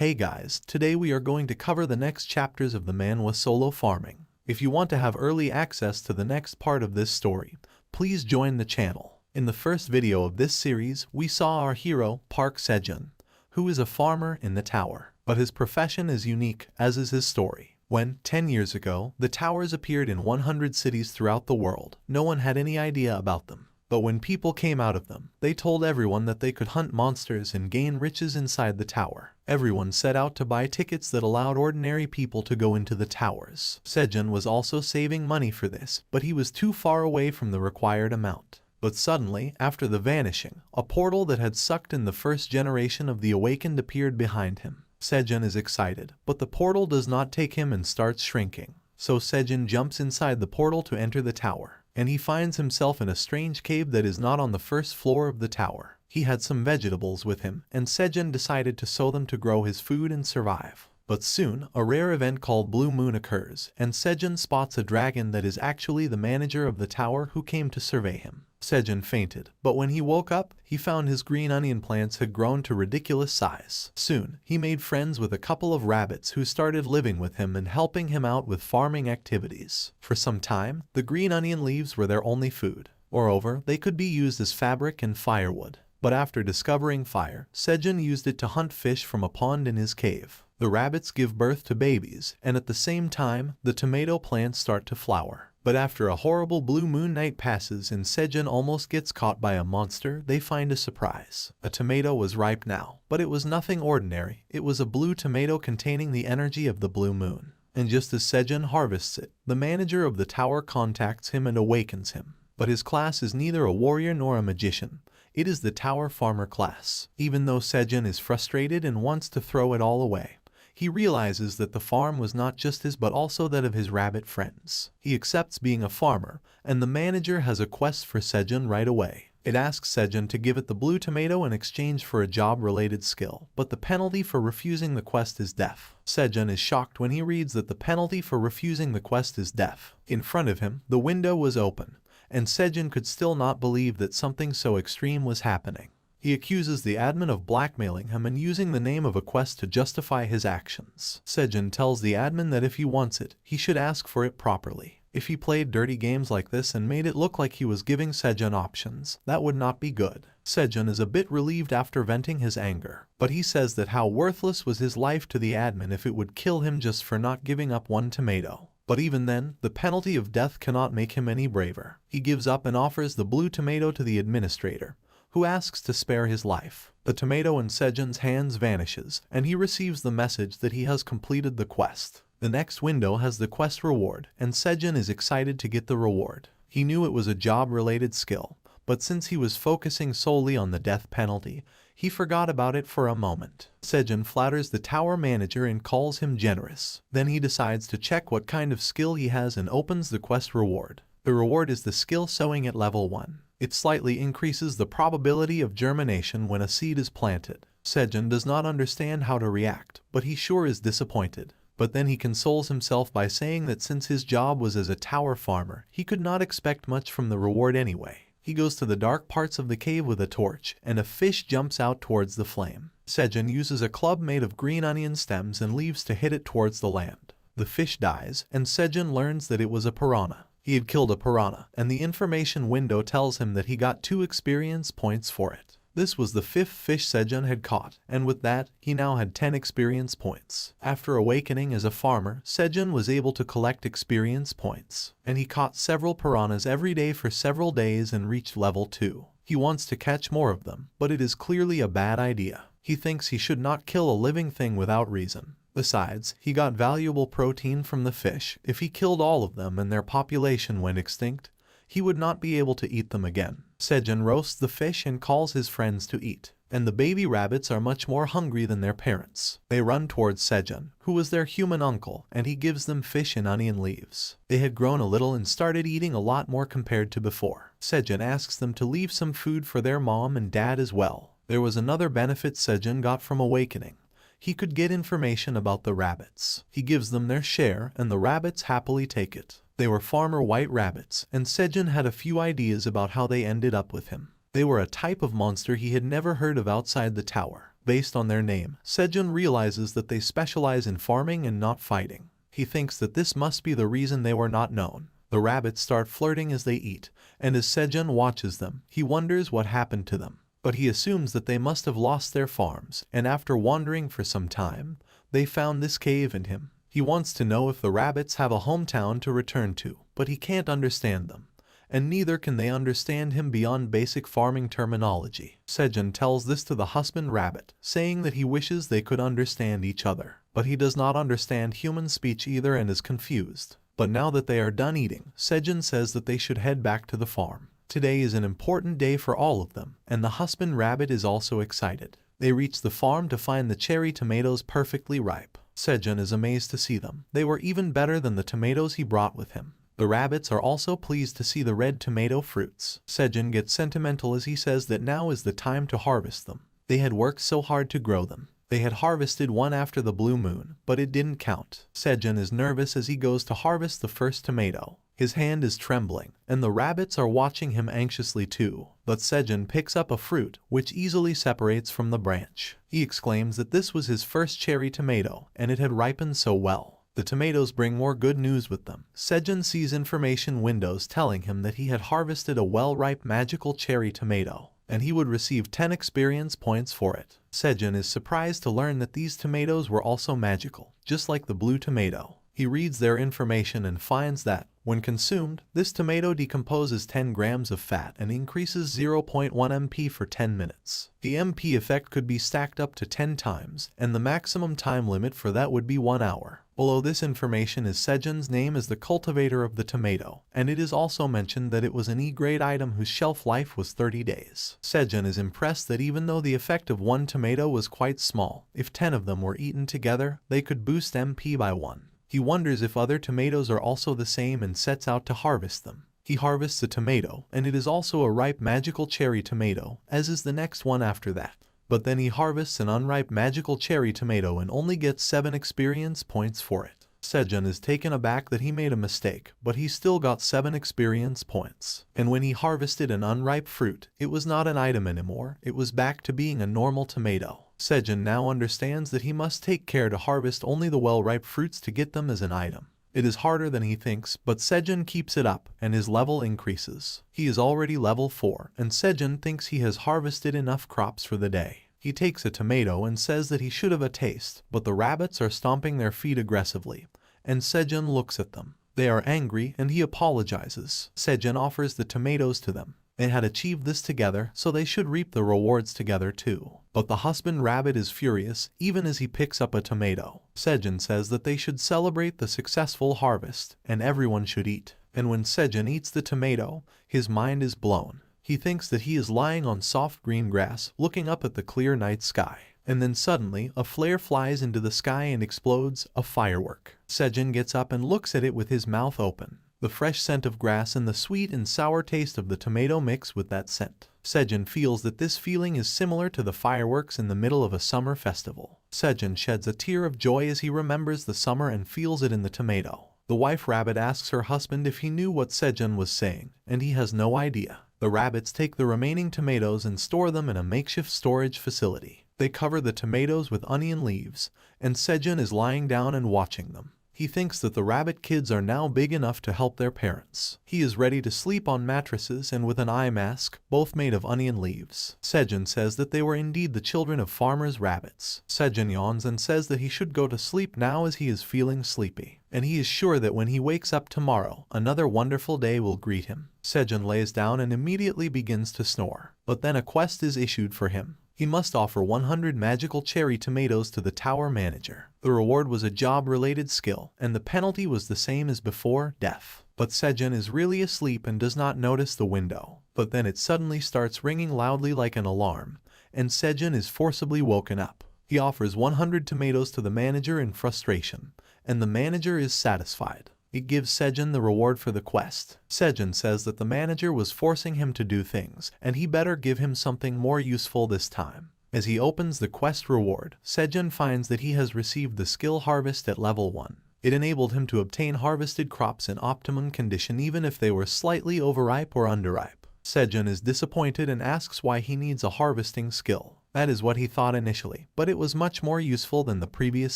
Hey guys, today we are going to cover the next chapters of the manhwa Solo Farming. If you want to have early access to the next part of this story, please join the channel. In the first video of this series, we saw our hero, Park Sejun, who is a farmer in the tower. But his profession is unique, as is his story. When, 10 years ago, the towers appeared in 100 cities throughout the world, no one had any idea about them. But when people came out of them, they told everyone that they could hunt monsters and gain riches inside the tower. Everyone set out to buy tickets that allowed ordinary people to go into the towers. Sejun was also saving money for this, but he was too far away from the required amount. But suddenly, after the vanishing, a portal that had sucked in the first generation of the awakened appeared behind him. Sejun is excited, but the portal does not take him and starts shrinking. So Sejun jumps inside the portal to enter the tower, and he finds himself in a strange cave that is not on the first floor of the tower. He had some vegetables with him, and Sejun decided to sow them to grow his food and survive. But soon, a rare event called Blue Moon occurs, and Sejun spots a dragon that is actually the manager of the tower who came to survey him. Sejun fainted, but when he woke up, he found his green onion plants had grown to ridiculous size. Soon, he made friends with a couple of rabbits who started living with him and helping him out with farming activities. For some time, the green onion leaves were their only food. Moreover, they could be used as fabric and firewood. But after discovering fire, Sejun used it to hunt fish from a pond in his cave. The rabbits give birth to babies, and at the same time, the tomato plants start to flower. But after a horrible blue moon night passes and Sejun almost gets caught by a monster, they find a surprise. A tomato was ripe now, but it was nothing ordinary. It was a blue tomato containing the energy of the blue moon. And just as Sejun harvests it, the manager of the tower contacts him and awakens him. But his class is neither a warrior nor a magician. It is the tower farmer class. Even though Sejun is frustrated and wants to throw it all away, he realizes that the farm was not just his but also that of his rabbit friends. He accepts being a farmer, and the manager has a quest for Sejun right away. It asks Sejun to give it the blue tomato in exchange for a job-related skill, but the penalty for refusing the quest is death. Sejun is shocked when he reads that the penalty for refusing the quest is death. In front of him, the window was open, and Sejun could still not believe that something so extreme was happening. He accuses the admin of blackmailing him and using the name of a quest to justify his actions. Sejun tells the admin that if he wants it, he should ask for it properly. If he played dirty games like this and made it look like he was giving Sejun options, that would not be good. Sejun is a bit relieved after venting his anger, but he says that how worthless was his life to the admin if it would kill him just for not giving up one tomato. But even then, the penalty of death cannot make him any braver. He gives up and offers the blue tomato to the administrator, who asks to spare his life. The tomato in Sejun's hands vanishes, and he receives the message that he has completed the quest. The next window has the quest reward, and Sejun is excited to get the reward. He knew it was a job-related skill, but since he was focusing solely on the death penalty, he forgot about it for a moment. Sejun flatters the tower manager and calls him generous. Then he decides to check what kind of skill he has and opens the quest reward. The reward is the skill sowing at level 1. It slightly increases the probability of germination when a seed is planted. Sejun does not understand how to react, but he sure is disappointed. But then he consoles himself by saying that since his job was as a tower farmer, he could not expect much from the reward anyway. He goes to the dark parts of the cave with a torch, and a fish jumps out towards the flame. Sejun uses a club made of green onion stems and leaves to hit it towards the land. The fish dies, and Sejun learns that it was a piranha. He had killed a piranha, and the information window tells him that he got 2 experience points for it. This was the 5th fish Sejun had caught, and with that, he now had 10 experience points. After awakening as a farmer, Sejun was able to collect experience points, and he caught several piranhas every day for several days and reached level 2. He wants to catch more of them, but it is clearly a bad idea. He thinks he should not kill a living thing without reason. Besides, he got valuable protein from the fish. If he killed all of them and their population went extinct, he would not be able to eat them again. Sejun roasts the fish and calls his friends to eat, and the baby rabbits are much more hungry than their parents. They run towards Sejun, who is their human uncle, and he gives them fish and onion leaves. They had grown a little and started eating a lot more compared to before. Sejun asks them to leave some food for their mom and dad as well. There was another benefit Sejun got from awakening. He could get information about the rabbits. He gives them their share, and the rabbits happily take it. They were farmer white rabbits, and Sejun had a few ideas about how they ended up with him. They were a type of monster he had never heard of outside the tower. based on their name. Sejun realizes that they specialize in farming and not fighting. He thinks that this must be the reason they were not known. The rabbits start flirting as they eat, and as Sejun watches them, he wonders what happened to them. But he assumes that they must have lost their farms, and after wandering for some time, they found this cave and him. He wants to know if the rabbits have a hometown to return to, but he can't understand them, and neither can they understand him beyond basic farming terminology. Sejun tells this to the husband rabbit, saying that he wishes they could understand each other, but he does not understand human speech either and is confused. But now that they are done eating, Sejun says that they should head back to the farm. Today is an important day for all of them, and the husband rabbit is also excited. They reach the farm to find the cherry tomatoes perfectly ripe. Sejun is amazed to see them. They were even better than the tomatoes he brought with him. The rabbits are also pleased to see the red tomato fruits. Sejun gets sentimental as he says that now is the time to harvest them. They had worked so hard to grow them. They had harvested one after the blue moon, but it didn't count. Sejun is nervous as he goes to harvest the first tomato. His hand is trembling, and the rabbits are watching him anxiously too. But Sejun picks up a fruit, which easily separates from the branch. He exclaims that this was his first cherry tomato, and it had ripened so well. The tomatoes bring more good news with them. Sejun sees information windows telling him that he had harvested a well-ripe magical cherry tomato, and he would receive 10 experience points for it. Sejun is surprised to learn that these tomatoes were also magical, just like the blue tomato. He reads their information and finds that, when consumed, this tomato decomposes 10 grams of fat and increases 0.1 MP for 10 minutes. The MP effect could be stacked up to 10 times, and the maximum time limit for that would be 1 hour. Below this information is Sejun's name as the cultivator of the tomato, and it is also mentioned that it was an E-grade item whose shelf life was 30 days. Sejun is impressed that even though the effect of one tomato was quite small, if 10 of them were eaten together, they could boost MP by 1. He wonders if other tomatoes are also the same and sets out to harvest them. He harvests a tomato, and it is also a ripe magical cherry tomato, as is the next one after that. But then he harvests an unripe magical cherry tomato and only gets 7 experience points for it. Sejun is taken aback that he made a mistake, but he still got 7 experience points. And when he harvested an unripe fruit, it was not an item anymore, it was back to being a normal tomato. Sejun now understands that he must take care to harvest only the well-ripe fruits to get them as an item. It is harder than he thinks, but Sejun keeps it up, and his level increases. He is already level 4, and Sejun thinks he has harvested enough crops for the day. He takes a tomato and says that he should have a taste, but the rabbits are stomping their feet aggressively, and Sejun looks at them. They are angry, and he apologizes. Sejun offers the tomatoes to them. They had achieved this together, so they should reap the rewards together too. But the husband rabbit is furious, even as he picks up a tomato. Sejun says that they should celebrate the successful harvest, and everyone should eat. And when Sejun eats the tomato, his mind is blown. He thinks that he is lying on soft green grass, looking up at the clear night sky. And then suddenly, a flare flies into the sky and explodes, a firework. Sejun gets up and looks at it with his mouth open. The fresh scent of grass and the sweet and sour taste of the tomato mix with that scent. Sejun feels that this feeling is similar to the fireworks in the middle of a summer festival. Sejun sheds a tear of joy as he remembers the summer and feels it in the tomato. The wife rabbit asks her husband if he knew what Sejun was saying, and he has no idea. The rabbits take the remaining tomatoes and store them in a makeshift storage facility. They cover the tomatoes with onion leaves, and Sejun is lying down and watching them. He thinks that the rabbit kids are now big enough to help their parents. He is ready to sleep on mattresses and with an eye mask, both made of onion leaves. Sejun says that they were indeed the children of farmers' rabbits. Sejun yawns and says that he should go to sleep now as he is feeling sleepy. And he is sure that when he wakes up tomorrow, another wonderful day will greet him. Sejun lays down and immediately begins to snore. But then a quest is issued for him. He must offer 100 magical cherry tomatoes to the tower manager. The reward was a job-related skill, and the penalty was the same as before, death. But Sejun is really asleep and does not notice the window. But then it suddenly starts ringing loudly like an alarm, and Sejun is forcibly woken up. He offers 100 tomatoes to the manager in frustration, and the manager is satisfied. It gives Sejun the reward for the quest. Sejun says that the manager was forcing him to do things, and he better give him something more useful this time. As he opens the quest reward, Sejun finds that he has received the skill harvest at level 1. It enabled him to obtain harvested crops in optimum condition even if they were slightly overripe or underripe. Sejun is disappointed and asks why he needs a harvesting skill. That is what he thought initially, but it was much more useful than the previous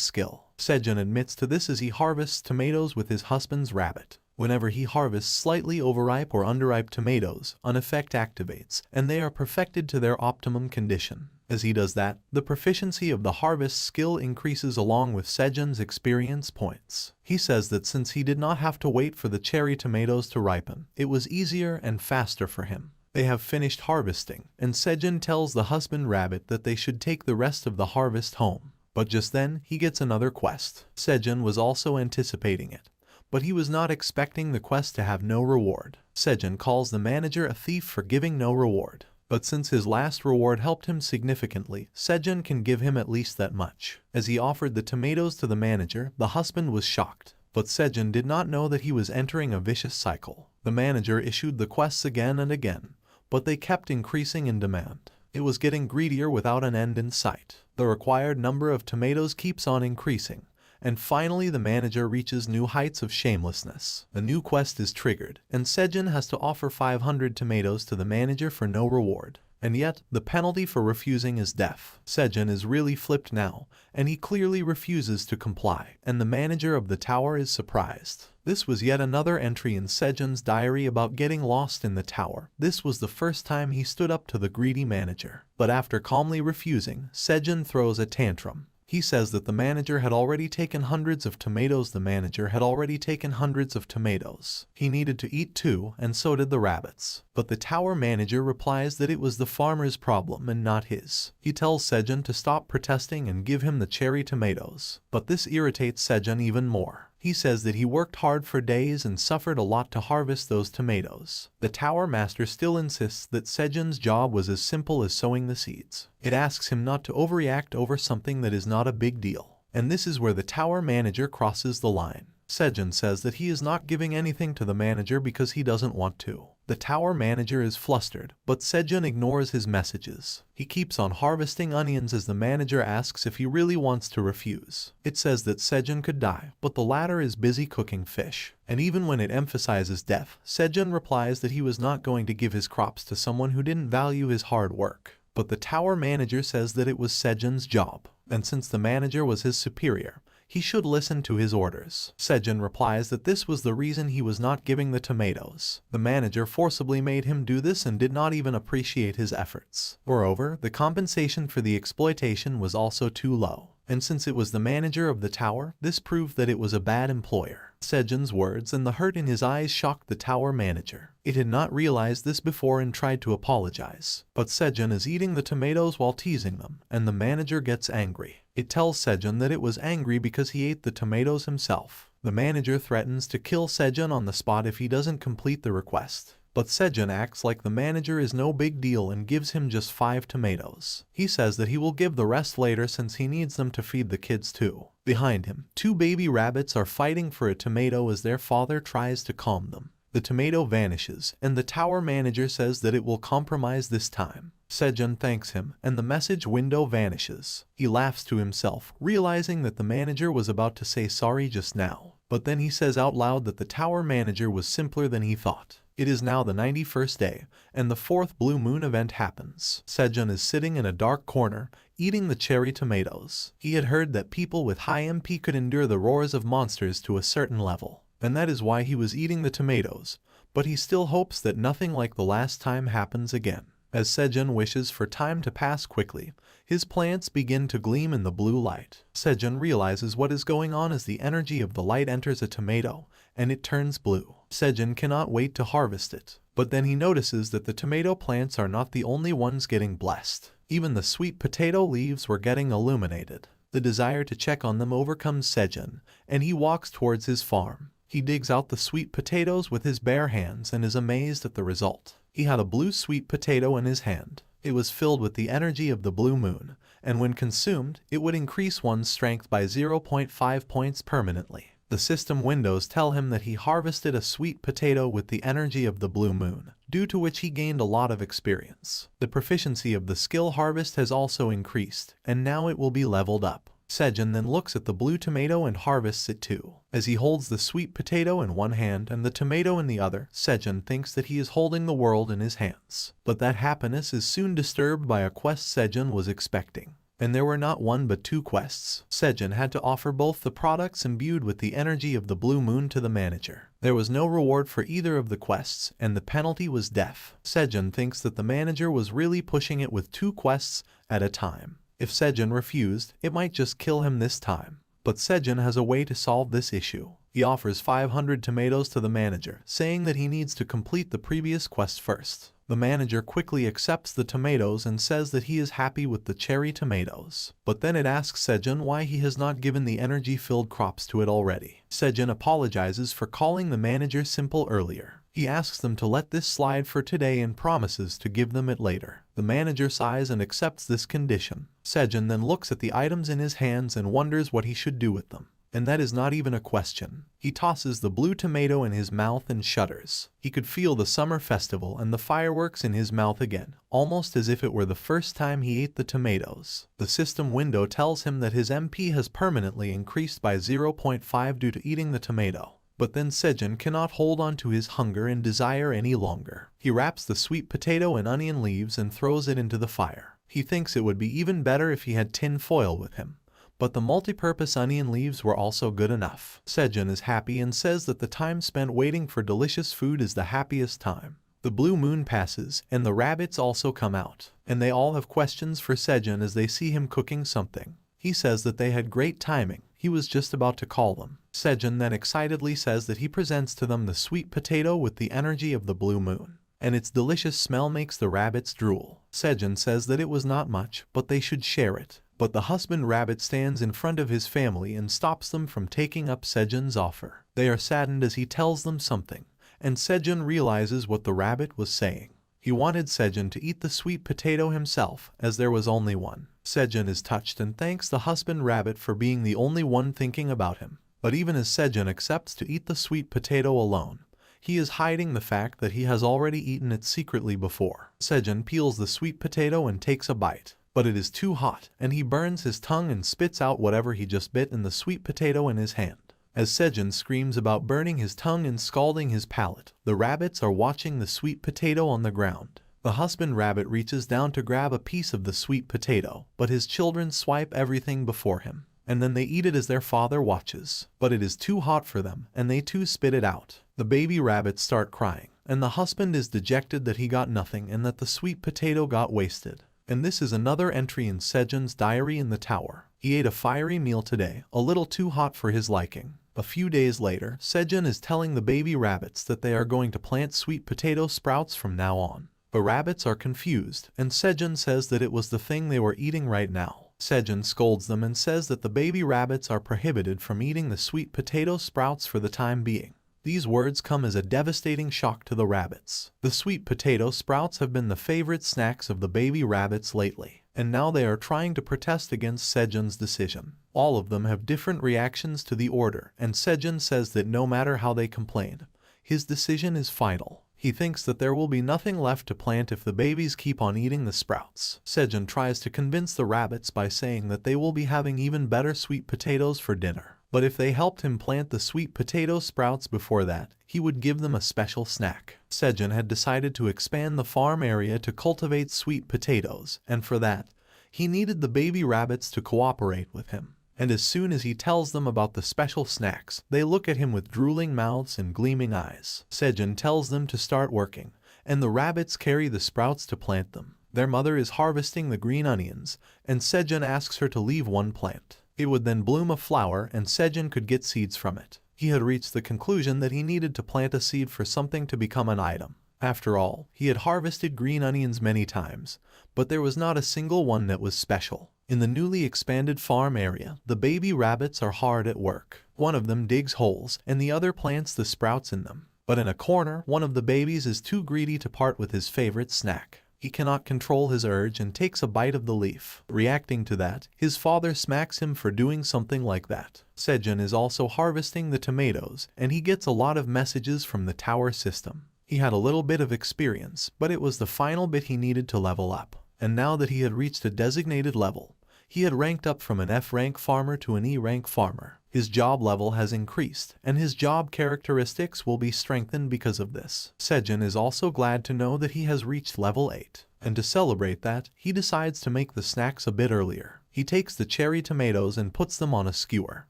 skill. Sejun admits to this as he harvests tomatoes with his husband's rabbit. Whenever he harvests slightly overripe or underripe tomatoes, an effect activates, and they are perfected to their optimum condition. As he does that, the proficiency of the harvest skill increases along with Sejun's experience points. He says that since he did not have to wait for the cherry tomatoes to ripen, it was easier and faster for him. They have finished harvesting, and Sejun tells the husband rabbit that they should take the rest of the harvest home. But just then, he gets another quest. Sejun was also anticipating it, but he was not expecting the quest to have no reward. Sejun calls the manager a thief for giving no reward. But since his last reward helped him significantly, Sejun can give him at least that much. As he offered the tomatoes to the manager, the husband was shocked. But Sejun did not know that he was entering a vicious cycle. The manager issued the quests again and again, but they kept increasing in demand. It was getting greedier without an end in sight. The required number of tomatoes keeps on increasing, and finally the manager reaches new heights of shamelessness. A new quest is triggered, and Sejun has to offer 500 tomatoes to the manager for no reward. And yet, the penalty for refusing is death. Sejun is really flipped now, and he clearly refuses to comply, and the manager of the tower is surprised. This was yet another entry in Sejun's diary about getting lost in the tower. This was the first time he stood up to the greedy manager. But after calmly refusing, Sejun throws a tantrum. He says that the manager had already taken hundreds of tomatoes. The manager had already taken hundreds of tomatoes. He needed to eat too, and so did the rabbits. But the tower manager replies that it was the farmer's problem and not his. He tells Sejun to stop protesting and give him the cherry tomatoes. But this irritates Sejun even more. He says that he worked hard for days and suffered a lot to harvest those tomatoes. The tower master still insists that Sejun's job was as simple as sowing the seeds. It asks him not to overreact over something that is not a big deal. And this is where the tower manager crosses the line. Sejun says that he is not giving anything to the manager because he doesn't want to. The tower manager is flustered, but Sejun ignores his messages. He keeps on harvesting onions as the manager asks if he really wants to refuse. It says that Sejun could die, but the latter is busy cooking fish. And even when it emphasizes death, Sejun replies that he was not going to give his crops to someone who didn't value his hard work. But the tower manager says that it was Sejun's job, and since the manager was his superior, he should listen to his orders. Sejun replies that this was the reason he was not giving the tomatoes. The manager forcibly made him do this and did not even appreciate his efforts. Moreover, the compensation for the exploitation was also too low. And since it was the manager of the tower, this proved that it was a bad employer. Sejun's words and the hurt in his eyes shocked the tower manager. It had not realized this before and tried to apologize. But Sejun is eating the tomatoes while teasing them, and the manager gets angry. It tells Sejun that it was angry because he ate the tomatoes himself. The manager threatens to kill Sejun on the spot if he doesn't complete the request. But Sejun acts like the manager is no big deal and gives him just 5 tomatoes. He says that he will give the rest later since he needs them to feed the kids too. Behind him, 2 baby rabbits are fighting for a tomato as their father tries to calm them. The tomato vanishes, and the tower manager says that it will compromise this time. Sejun thanks him, and the message window vanishes. He laughs to himself, realizing that the manager was about to say sorry just now. But then he says out loud that the tower manager was simpler than he thought. It is now the 91st day, and the 4th blue moon event happens. Sejun is sitting in a dark corner, eating the cherry tomatoes. He had heard that people with high MP could endure the roars of monsters to a certain level, and that is why he was eating the tomatoes, but he still hopes that nothing like the last time happens again. As Sejun wishes for time to pass quickly, his plants begin to gleam in the blue light. Sejun realizes what is going on as the energy of the light enters a tomato, and it turns blue. Sejun cannot wait to harvest it, but then he notices that the tomato plants are not the only ones getting blessed. Even the sweet potato leaves were getting illuminated. The desire to check on them overcomes Sejun, and he walks towards his farm. He digs out the sweet potatoes with his bare hands and is amazed at the result. He had a blue sweet potato in his hand. It was filled with the energy of the blue moon, and when consumed, it would increase one's strength by 0.5 points permanently. The system windows tell him that he harvested a sweet potato with the energy of the blue moon, due to which he gained a lot of experience. The proficiency of the skill harvest has also increased, and now it will be leveled up. Sejun then looks at the blue tomato and harvests it too. As he holds the sweet potato in one hand and the tomato in the other, Sejun thinks that he is holding the world in his hands. But that happiness is soon disturbed by a quest Sejun was expecting. And there were not one but two quests. Sejun had to offer both the products imbued with the energy of the blue moon to the manager. There was no reward for either of the quests, and the penalty was death. Sejun thinks that the manager was really pushing it with two quests at a time. If Sejun refused, it might just kill him this time. But Sejun has a way to solve this issue. He offers 500 tomatoes to the manager, saying that he needs to complete the previous quest first. The manager quickly accepts the tomatoes and says that he is happy with the cherry tomatoes. But then it asks Sejun why he has not given the energy-filled crops to it already. Sejun apologizes for calling the manager simple earlier. He asks them to let this slide for today and promises to give them it later. The manager sighs and accepts this condition. Sejun then looks at the items in his hands and wonders what he should do with them. And that is not even a question. He tosses the blue tomato in his mouth and shudders. He could feel the summer festival and the fireworks in his mouth again, almost as if it were the first time he ate the tomatoes. The system window tells him that his MP has permanently increased by 0.5 due to eating the tomato. But then Sejun cannot hold on to his hunger and desire any longer. He wraps the sweet potato in onion leaves and throws it into the fire. He thinks it would be even better if he had tin foil with him. But the multi-purpose onion leaves were also good enough. Sejun is happy and says that the time spent waiting for delicious food is the happiest time. The blue moon passes, and the rabbits also come out. And they all have questions for Sejun as they see him cooking something. He says that they had great timing. He was just about to call them. Sejun then excitedly says that he presents to them the sweet potato with the energy of the blue moon. And its delicious smell makes the rabbits drool. Sejun says that it was not much, but they should share it. But the husband rabbit stands in front of his family and stops them from taking up Sejun's offer. They are saddened as he tells them something, and Sejun realizes what the rabbit was saying. He wanted Sejun to eat the sweet potato himself, as there was only one. Sejun is touched and thanks the husband rabbit for being the only one thinking about him. But even as Sejun accepts to eat the sweet potato alone, he is hiding the fact that he has already eaten it secretly before. Sejun peels the sweet potato and takes a bite. But it is too hot, and he burns his tongue and spits out whatever he just bit in the sweet potato in his hand. As Sejun screams about burning his tongue and scalding his palate, the rabbits are watching the sweet potato on the ground. The husband rabbit reaches down to grab a piece of the sweet potato, but his children swipe everything before him, and then they eat it as their father watches. But it is too hot for them, and they too spit it out. The baby rabbits start crying, and the husband is dejected that he got nothing and that the sweet potato got wasted. And this is another entry in Sejun's diary in the tower. He ate a fiery meal today, a little too hot for his liking. A few days later, Sejun is telling the baby rabbits that they are going to plant sweet potato sprouts from now on. The rabbits are confused, and Sejun says that it was the thing they were eating right now. Sejun scolds them and says that the baby rabbits are prohibited from eating the sweet potato sprouts for the time being. These words come as a devastating shock to the rabbits. The sweet potato sprouts have been the favorite snacks of the baby rabbits lately, and now they are trying to protest against Sejun's decision. All of them have different reactions to the order, and Sejun says that no matter how they complain, his decision is final. He thinks that there will be nothing left to plant if the babies keep on eating the sprouts. Sejun tries to convince the rabbits by saying that they will be having even better sweet potatoes for dinner. But if they helped him plant the sweet potato sprouts before that, he would give them a special snack. Sejun had decided to expand the farm area to cultivate sweet potatoes, and for that, he needed the baby rabbits to cooperate with him. And as soon as he tells them about the special snacks, they look at him with drooling mouths and gleaming eyes. Sejun tells them to start working, and the rabbits carry the sprouts to plant them. Their mother is harvesting the green onions, and Sejun asks her to leave one plant. It would then bloom a flower and Sejun could get seeds from it. He had reached the conclusion that he needed to plant a seed for something to become an item. After all, he had harvested green onions many times, but there was not a single one that was special. In the newly expanded farm area, the baby rabbits are hard at work. One of them digs holes and the other plants the sprouts in them. But in a corner, one of the babies is too greedy to part with his favorite snack. He cannot control his urge and takes a bite of the leaf. Reacting to that, his father smacks him for doing something like that. Sejun is also harvesting the tomatoes, and he gets a lot of messages from the tower system. He had a little bit of experience, but it was the final bit he needed to level up. And now that he had reached a designated level, He had ranked up from an F-rank farmer to an E-rank farmer. His job level has increased, and his job characteristics will be strengthened because of this. Sejun is also glad to know that he has reached level 8, and to celebrate that, he decides to make the snacks a bit earlier. He takes the cherry tomatoes and puts them on a skewer.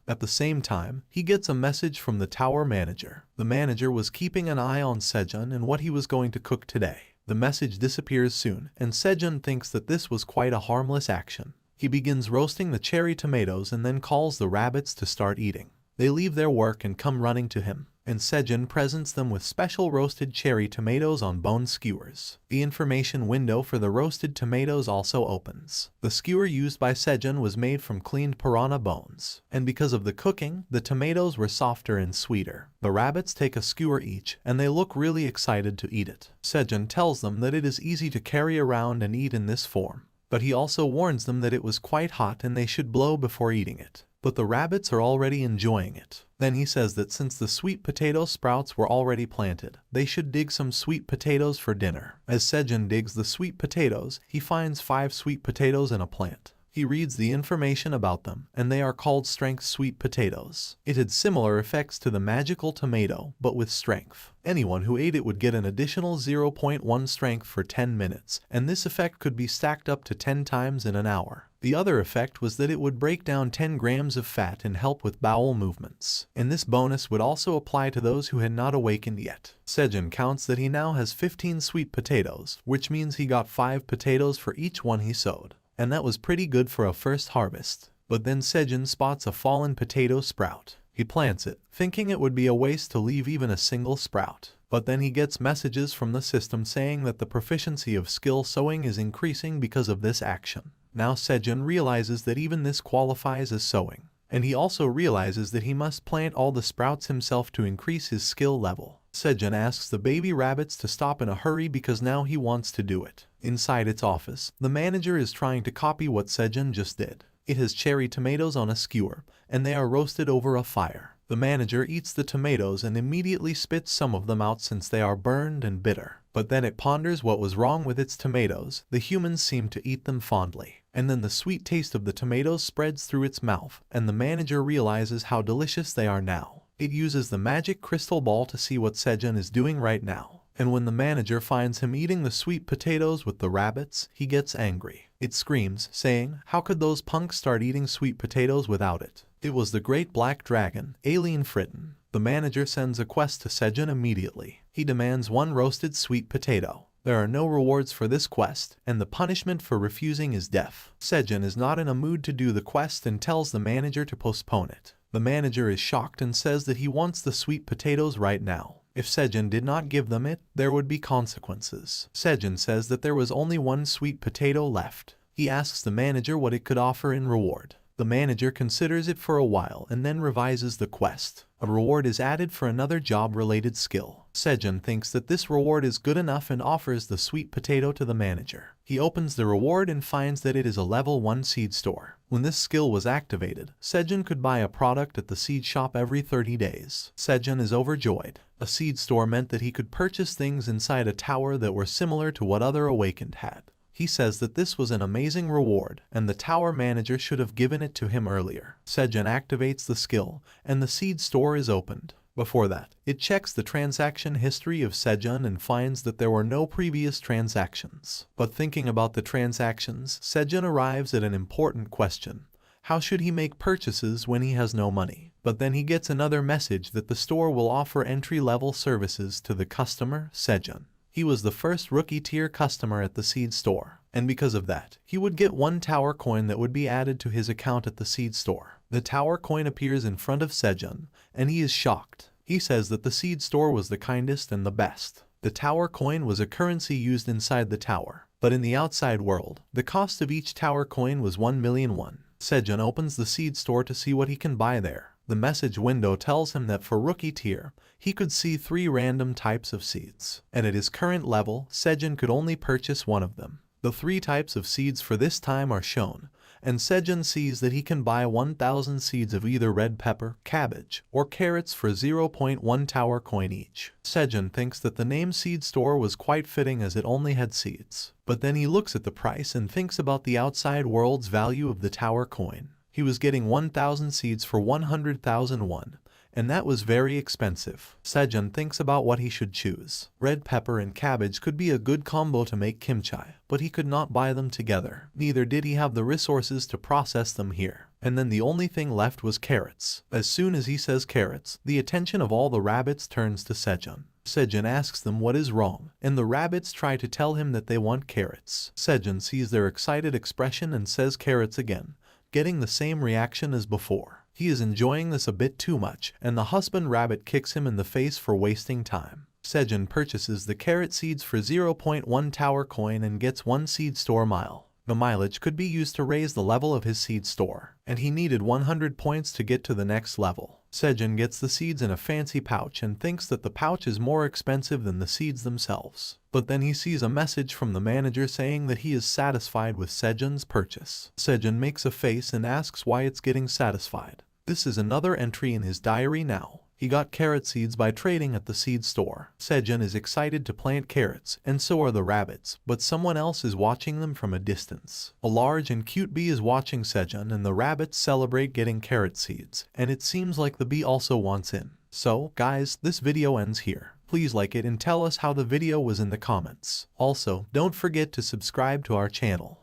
At the same time, he gets a message from the tower manager. The manager was keeping an eye on Sejun and what he was going to cook today. The message disappears soon, and Sejun thinks that this was quite a harmless action. He begins roasting the cherry tomatoes and then calls the rabbits to start eating. They leave their work and come running to him, and Sejun presents them with special roasted cherry tomatoes on bone skewers. The information window for the roasted tomatoes also opens. The skewer used by Sejun was made from cleaned piranha bones, and because of the cooking, the tomatoes were softer and sweeter. The rabbits take a skewer each, and they look really excited to eat it. Sejun tells them that it is easy to carry around and eat in this form, but he also warns them that it was quite hot and they should blow before eating it. But the rabbits are already enjoying it. Then he says that since the sweet potato sprouts were already planted, they should dig some sweet potatoes for dinner. As Sejun digs the sweet potatoes, he finds 5 sweet potatoes in a plant. He reads the information about them, and they are called strength sweet potatoes. It had similar effects to the magical tomato, but with strength. Anyone who ate it would get an additional 0.1 strength for 10 minutes, and this effect could be stacked up to 10 times in an hour. The other effect was that it would break down 10 grams of fat and help with bowel movements, and this bonus would also apply to those who had not awakened yet. Sejun counts that he now has 15 sweet potatoes, which means he got 5 potatoes for each one he sowed. And that was pretty good for a first harvest. But then Sejun spots a fallen potato sprout. He plants it, thinking it would be a waste to leave even a single sprout. But then he gets messages from the system saying that the proficiency of skill sowing is increasing because of this action. Now Sejun realizes that even this qualifies as sowing. And he also realizes that he must plant all the sprouts himself to increase his skill level. Sejun asks the baby rabbits to stop in a hurry because now he wants to do it. Inside its office, the manager is trying to copy what Sejun just did. It has cherry tomatoes on a skewer, and they are roasted over a fire. The manager eats the tomatoes and immediately spits some of them out since they are burned and bitter. But then it ponders what was wrong with its tomatoes. The humans seem to eat them fondly. And then the sweet taste of the tomatoes spreads through its mouth, and the manager realizes how delicious they are now. It uses the magic crystal ball to see what Sejun is doing right now. And when the manager finds him eating the sweet potatoes with the rabbits, he gets angry. It screams, saying, "How could those punks start eating sweet potatoes without it?" It was the great black dragon, Alien Fritten. The manager sends a quest to Sejun immediately. He demands 1 roasted sweet potato. There are no rewards for this quest, and the punishment for refusing is death. Sejun is not in a mood to do the quest and tells the manager to postpone it. The manager is shocked and says that he wants the sweet potatoes right now. If Sejun did not give them it, there would be consequences. Sejun says that there was only 1 sweet potato left. He asks the manager what it could offer in reward. The manager considers it for a while and then revises the quest. A reward is added for another job-related skill. Sejun thinks that this reward is good enough and offers the sweet potato to the manager. He opens the reward and finds that it is a level 1 seed store. When this skill was activated, Sejun could buy a product at the seed shop every 30 days. Sejun is overjoyed. A seed store meant that he could purchase things inside a tower that were similar to what other awakened had. He says that this was an amazing reward, and the tower manager should have given it to him earlier. Sejun activates the skill, and the seed store is opened. Before that, it checks the transaction history of Sejun and finds that there were no previous transactions. But thinking about the transactions, Sejun arrives at an important question. How should he make purchases when he has no money? But then he gets another message that the store will offer entry-level services to the customer, Sejun. He was the first rookie-tier customer at the seed store, and because of that, he would get 1 tower coin that would be added to his account at the seed store. The tower coin appears in front of Sejun, and he is shocked. He says that the seed store was the kindest and the best. The tower coin was a currency used inside the tower, but in the outside world, the cost of each tower coin was 1,000,000 won. Sejun opens the seed store to see what he can buy there. The message window tells him that for rookie tier, he could see 3 random types of seeds, and at his current level, Sejun could only purchase 1 of them. The 3 types of seeds for this time are shown, and Sejun sees that he can buy 1,000 seeds of either red pepper, cabbage, or carrots for 0.1 tower coin each. Sejun thinks that the name seed store was quite fitting as it only had seeds. But then he looks at the price and thinks about the outside world's value of the tower coin. He was getting 1,000 seeds for 100,000 won, and that was very expensive. Sejun thinks about what he should choose. Red pepper and cabbage could be a good combo to make kimchi, but he could not buy them together. Neither did he have the resources to process them here. And then the only thing left was carrots. As soon as he says carrots, the attention of all the rabbits turns to Sejun. Sejun asks them what is wrong, and the rabbits try to tell him that they want carrots. Sejun sees their excited expression and says carrots again, getting the same reaction as before. He is enjoying this a bit too much, and the husband rabbit kicks him in the face for wasting time. Sejun purchases the carrot seeds for 0.1 tower coin and gets 1 seed store mile. The mileage could be used to raise the level of his seed store, and he needed 100 points to get to the next level. Sejun gets the seeds in a fancy pouch and thinks that the pouch is more expensive than the seeds themselves. But then he sees a message from the manager saying that he is satisfied with Sejun's purchase. Sejun makes a face and asks why it's getting satisfied. This is another entry in his diary now. He got carrot seeds by trading at the seed store. Sejun is excited to plant carrots, and so are the rabbits, but someone else is watching them from a distance. A large and cute bee is watching Sejun, and the rabbits celebrate getting carrot seeds, and it seems like the bee also wants in. So, guys, this video ends here. Please like it and tell us how the video was in the comments. Also, don't forget to subscribe to our channel.